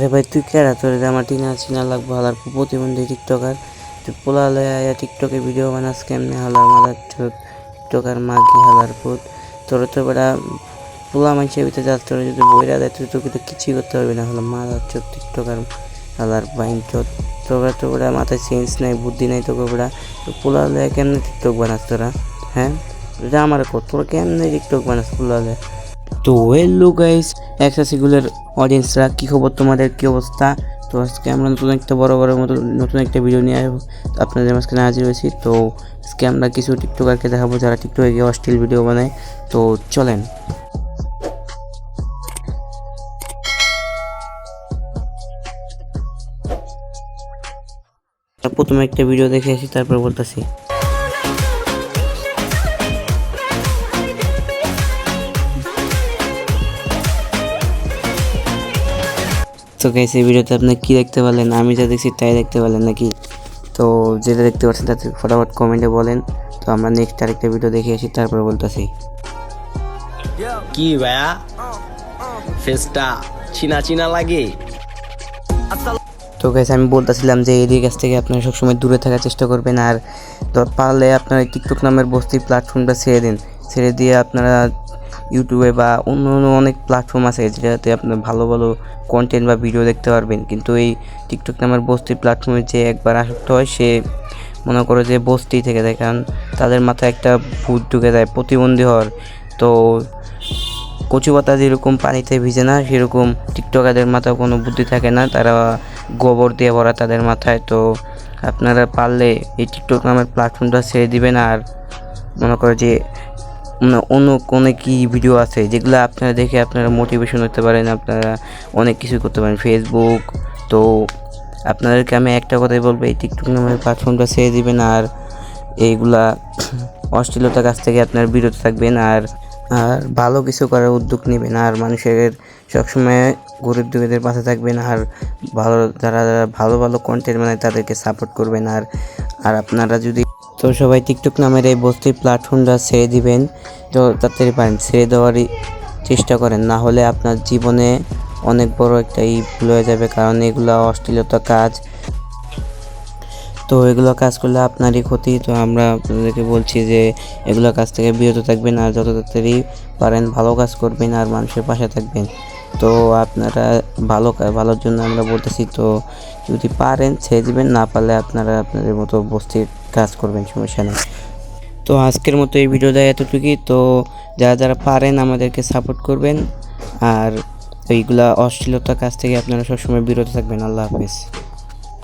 আরে ভাই তুই কেডা? তোর আমার টিনা চিনা লাগবো হালার প্রতিবন্ধী টিকটকার। তুই পোলালে আয়া টিকটকে ভিডিও বানাস কেমনে হালার মাদার চোদ টিকটকার মাগি হালার পুত। তোর তো বেটা পোলা মানুষের ভিতরে যাস, তোর যদি বইরা দেয় তুই তোকে তো কিছুই করতে পারবি না হলো মাদার চোদ টিকটকার হালার বাইন চোদ। তো বেটা মাথায় সেন্স নাই, বুদ্ধি নাই তোকে বেটা। তো পোলালে কেমনে টিকটক বানাস তোরা? হ্যাঁ এটা আমার কত, তোরা কেমনে টিকটক বানাস পোলালে? তো হ্যালো গাইস, এক্সাসিগুলের অডিয়েন্সরা, কী খবর তোমাদের, কী অবস্থা? তো আজকে আমরা নতুন একটা বড় মতো নতুন একটা ভিডিও নিয়ে আপনাদের মাঝখানে হাজির হয়েছি। তো আজকে আমরা কিছু টিকটকারকে দেখাবো যারা টিকটকে গিয়ে অশ্লীল ভিডিও বানায়। তো চলেন। প্রথমে একটা ভিডিও দেখে আসি, তারপর বলতেছি। তো গাইস, এই ভিডিওতে আপনি কি দেখতে পেলেন? আমি যা দেখছি তাই দেখতে পেলেন নাকি? তো যেটা দেখতে পাচ্ছেন তাতে ফটাফট কমেন্টে বলেন। তো আমরা নেক্সট আরেকটা ভিডিও দেখে আসি, তারপর বলতেছি। কি ভাইয়া, ফেসটা চিনা চিনা লাগে। তো গাইস, আমি বলতেছিলাম যে এদের কাছ থেকে আপনারা সবসময় দূরে থাকার চেষ্টা করবেন। আর পারলে আপনারা টিকটক নামের বস্তির প্ল্যাটফর্মটা ছেড়ে দিন। ছেড়ে দিয়ে আপনারা ইউটিউবে বা অন্য অনেক প্ল্যাটফর্ম আছে যেটাতে আপনার ভালো ভালো কন্টেন্ট বা ভিডিও দেখতে পারবেন। কিন্তু এই টিকটক নামের বস্তির প্ল্যাটফর্মে যে একবার আসক্ত হয় সে মনে করে যে বস্তি থেকে যায়, কারণ তাদের মাথায় একটা ভূত ঢুকে যায় প্রতিবন্ধী হওয়ার। তো কচু পাতা যেরকম পানিতে ভিজে না, সেরকম টিকটকারদের মাথায় কোনো বুদ্ধি থাকে না, তারা গোবর দিয়ে ভরা তাদের মাথায়। তো আপনারা পারলে এই টিকটক নামের প্ল্যাটফর্মটা ছেড়ে দিবেন। আর মনে করে যে অন্য কোনো কি ভিডিও আছে যেগুলো আপনারা দেখে আপনারা মোটিভেশন হতে পারেন, আপনারা অনেক কিছু করতে পারেন ফেসবুক। তো আপনাদেরকে আমি একটা কথাই বলবো, এই টিকটক নামের প্ল্যাটফর্মটা ছেড়ে দিবেন আর এইগুলা অশ্লীলতার কাছ থেকে আপনারা বিরত থাকবেন। আর ভালো কিছু করার উদ্যোগ নেবেন। আর মানুষের সবসময় গরিব দুঃখীদের পাশে থাকবেন। আর যারা ভালো ভালো কন্টেন্ট বানায় তাদেরকে সাপোর্ট করবেন। আর আপনারা যদি তো সবাই টিকটক নামের এই বস্তির প্ল্যাটফর্মটা ছেড়ে দিবেন। তো তাড়াতাড়ি পারেন ছেড়ে দেওয়ারই চেষ্টা করেন, না হলে আপনার জীবনে অনেক বড় একটা ভুল হয়ে যাবে, কারণ এগুলো অশ্লীলতা কাজ। তো এগুলো কাজ করলে আপনারই ক্ষতি। তো আমরা আপনাদেরকে বলছি যে এগুলো কাজ থেকে বিরত থাকবেন আর যত তাড়াতাড়ি পারেন ভালো কাজ করবেন আর মানুষের পাশে থাকবেন। তো আপনারা ভালোর জন্য আমরা বলতেছি। তো যদি পারেন ছেড়ে দিবেন, না পারলে আপনারা আপনাদের মতো বস্তির কাজ করবেন, সমস্যা নেই। তো আজকের মতো এই ভিডিওটা এতটুকুই। তো যারা পারেন আমাদেরকে সাপোর্ট করবেন আর এইগুলা অশ্লীলতার কাজ থেকে আপনারা সবসময় বিরত থাকবেন। আল্লাহ হাফেজ।